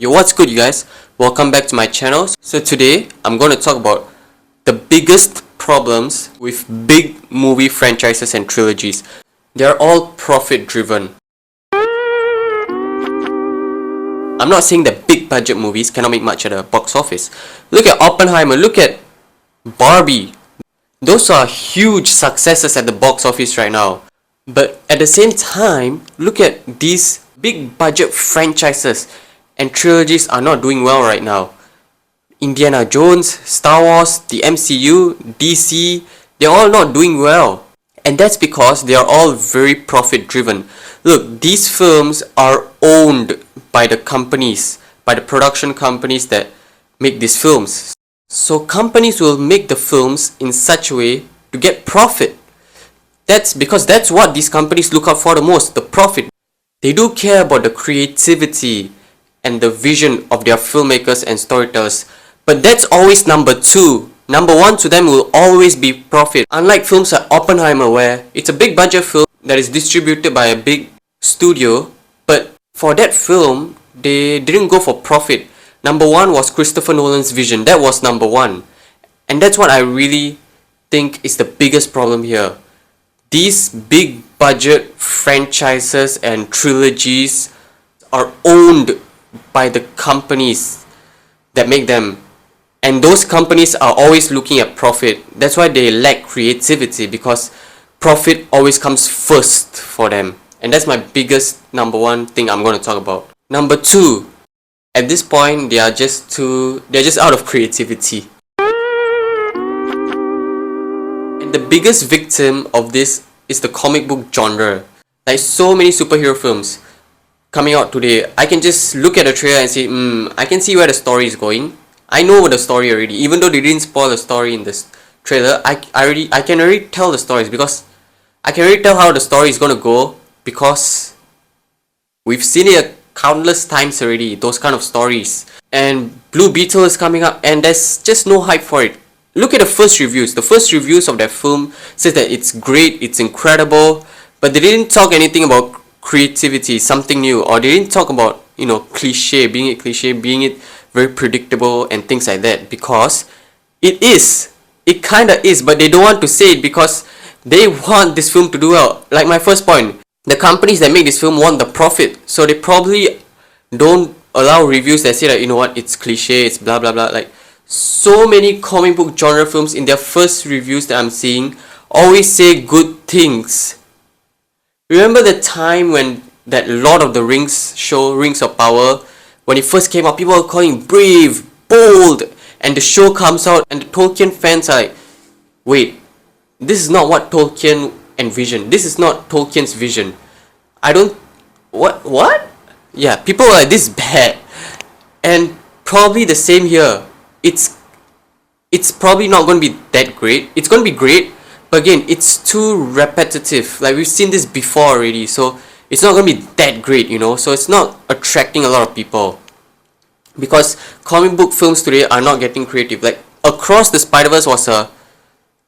Yo, what's good, you guys? Welcome back to my channel. So today I'm going to talk about the biggest problems with big movie franchises and trilogies. They're all profit driven. I'm not saying that big budget movies cannot make much at the box office. Look at Oppenheimer, look at Barbie. Those are huge successes at the box office right now. But at the same time, look at these big budget franchises and trilogies are not doing well right now. Indiana Jones, Star Wars, the MCU, DC, they're all not doing well. And that's because they are all very profit driven. Look, these films are owned by the companies, by the production companies that make these films. So companies will make the films in such a way to get profit. That's because that's what these companies look out for the most, the profit. They do care about the creativity and the vision of their filmmakers and storytellers. But that's always number two. Number one to them will always be profit. Unlike films like Oppenheimer, where it's a big budget film that is distributed by a big studio, but for that film, they didn't go for profit. Number one was Christopher Nolan's vision. That was number one. And that's what I really think is the biggest problem here. These big budget franchises and trilogies are owned by the companies that make them, and those companies are always looking at profit. That's why they lack creativity, because profit always comes first for them. And that's my biggest number one thing I'm going to talk about. Number two, at this point they're just out of creativity. And the biggest victim of this is the comic book genre. Like so many superhero films coming out today, I can just look at the trailer and say, I can see where the story is going. I know the story already. Even though they didn't spoil the story in this trailer, I can already tell the stories, because I can already tell how the story is gonna go, because we've seen it countless times already, those kind of stories. And Blue Beetle is coming up and there's just no hype for it. Look at the first reviews. The first reviews of that film says that it's great, it's incredible, but they didn't talk anything about creativity, something new, or they didn't talk about, cliche, being it very predictable and things like that, because it kinda is, but they don't want to say it because they want this film to do well. Like my first point, the companies that make this film want the profit, so they probably don't allow reviews that say that, it's cliche, it's blah blah blah. Like so many comic book genre films, in their first reviews that I'm seeing, always say good things. Remember the time when that Lord of the Rings show, Rings of Power, when it first came out, people were calling it brave, bold, and the show comes out and the Tolkien fans are like, wait, this is not what Tolkien envisioned. This is not Tolkien's vision. What? Yeah, people were like, this is bad. And probably the same here. It's probably not going to be that great. It's going to be great, but again, it's too repetitive. Like we've seen this before already, so it's not going to be that great, so it's not attracting a lot of people, because comic book films today are not getting creative. Like Across the Spider-Verse was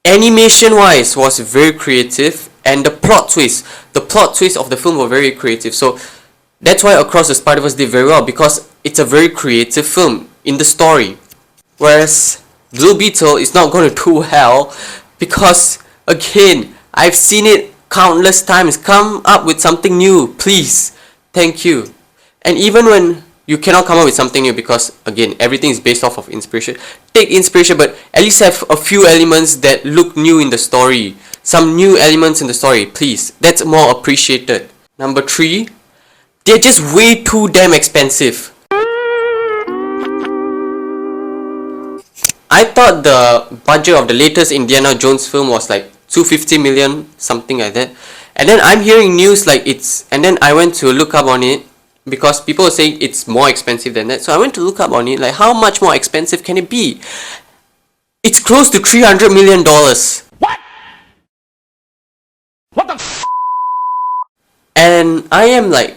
animation wise was very creative, and the plot twists of the film were very creative. So that's why Across the Spider-Verse did very well, because it's a very creative film in the story. Whereas Blue Beetle is not going to do well, because again, I've seen it countless times. Come up with something new, please. Thank you. And even when you cannot come up with something new, because again, everything is based off of inspiration, take inspiration, but at least have a few elements that look new in the story. Some new elements in the story, please. That's more appreciated. Number three, they're just way too damn expensive. I thought the budget of the latest Indiana Jones film was like 250 million, something like that. And then I'm hearing news like and then I went to look up on it, because people are saying it's more expensive than that. So I went to look up on it, like how much more expensive can it be? It's close to $300 million. What the f? And I am like,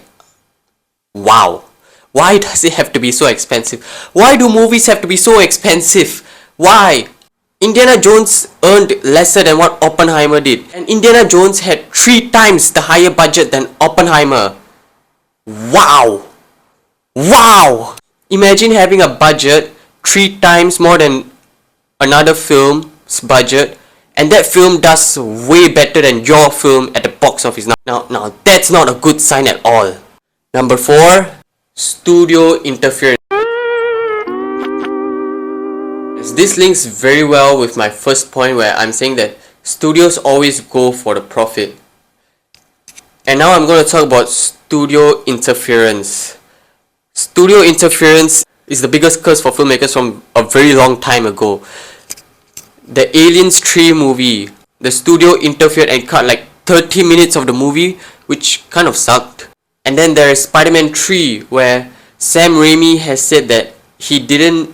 wow. Why does it have to be so expensive? Why do movies have to be so expensive? Why? Indiana Jones earned lesser than what Oppenheimer did. And Indiana Jones had 3 times the higher budget than Oppenheimer. Wow! Imagine having a budget 3 times more than another film's budget, and that film does way better than your film at the box office. Now that's not a good sign at all. Number 4, studio interference. This links very well with my first point where I'm saying that studios always go for the profit. And now I'm going to talk about studio interference. Studio interference is the biggest curse for filmmakers from a very long time ago. The Aliens 3 movie, the studio interfered and cut like 30 minutes of the movie, which kind of sucked. And then there is Spider-Man 3, where Sam Raimi has said that he didn't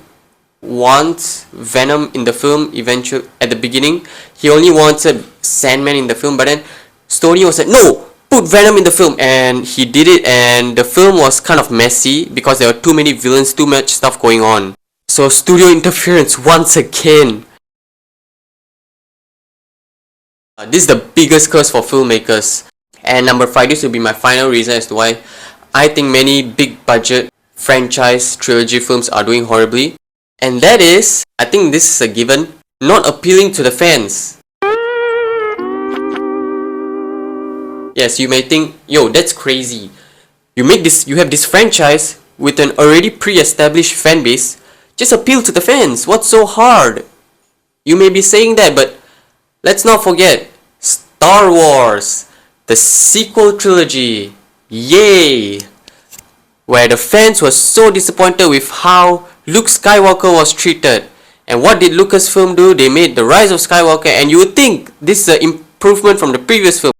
want Venom in the film eventually at the beginning. He only wanted Sandman in the film, but then Stoney was like, no! Put Venom in the film, and he did it, and the film was kind of messy because there were too many villains, too much stuff going on. So studio interference once again. This is the biggest curse for filmmakers. And number 5, this will be my final reason as to why I think many big budget franchise trilogy films are doing horribly. And that is, I think this is a given, not appealing to the fans. Yes, you may think, yo, that's crazy. You have this franchise with an already pre-established fan base. Just appeal to the fans. What's so hard? You may be saying that, but let's not forget Star Wars, the sequel trilogy. Yay! Where the fans were so disappointed with how Luke Skywalker was treated. And what did Lucasfilm do? They made The Rise of Skywalker, and you would think this is an improvement from the previous film.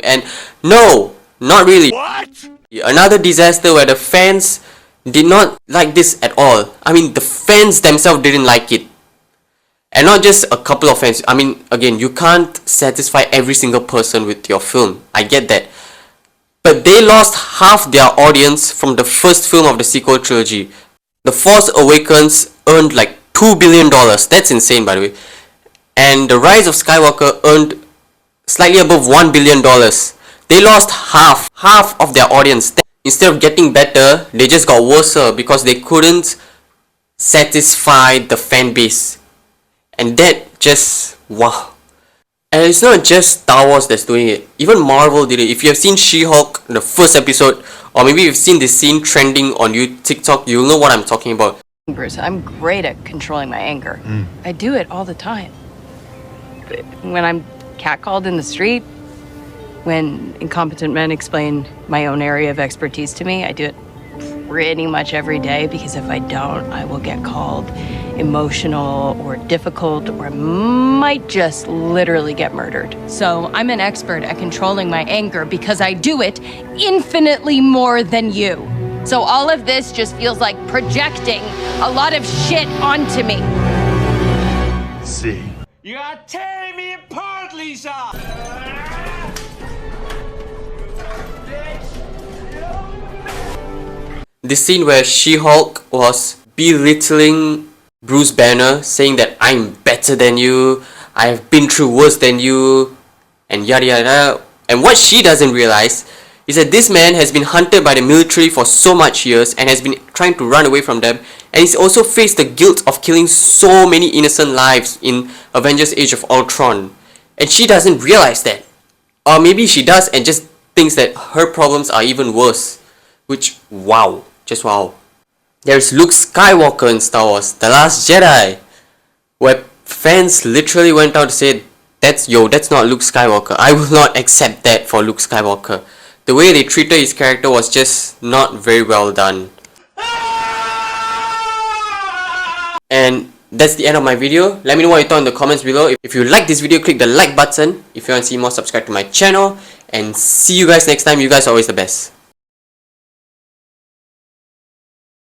And no, not really. What? Another disaster where the fans did not like this at all. I mean, the fans themselves didn't like it. And not just a couple of fans. I mean, again, you can't satisfy every single person with your film. I get that. But they lost half their audience from the first film of the sequel trilogy. The Force Awakens earned like $2 billion. That's insane, by the way. And The Rise of Skywalker earned slightly above $1 billion. They lost half of their audience. Instead of getting better, they just got worse because they couldn't satisfy the fan base. And that just, wow. And it's not just Star Wars that's doing it. Even Marvel did it. If you have seen She-Hulk, the first episode, or maybe you've seen this scene trending on TikTok, you'll know what I'm talking about. Bruce, I'm great at controlling my anger. I do it all the time. But when I'm catcalled in the street, when incompetent men explain my own area of expertise to me, I do it pretty much every day, because if I don't, I will get called emotional or difficult, or I might just literally get murdered. So I'm an expert at controlling my anger because I do it infinitely more than you. So all of this just feels like projecting a lot of shit onto me. See. You are tearing me apart, Lisa! The scene where She-Hulk was belittling Bruce Banner, saying that I'm better than you, I have been through worse than you, and yada yada. And what she doesn't realize is that this man has been hunted by the military for so much years and has been trying to run away from them, and he's also faced the guilt of killing so many innocent lives in Avengers Age of Ultron. And she doesn't realize that. Or maybe she does and just thinks that her problems are even worse. Which, wow. Just wow. There's Luke Skywalker in Star Wars, The Last Jedi, where fans literally went out to say, that's not Luke Skywalker. I will not accept that for Luke Skywalker. The way they treated his character was just not very well done. And that's the end of my video. Let me know what you thought in the comments below. If you like this video, click the like button. If you want to see more, subscribe to my channel. And see you guys next time. You guys are always the best.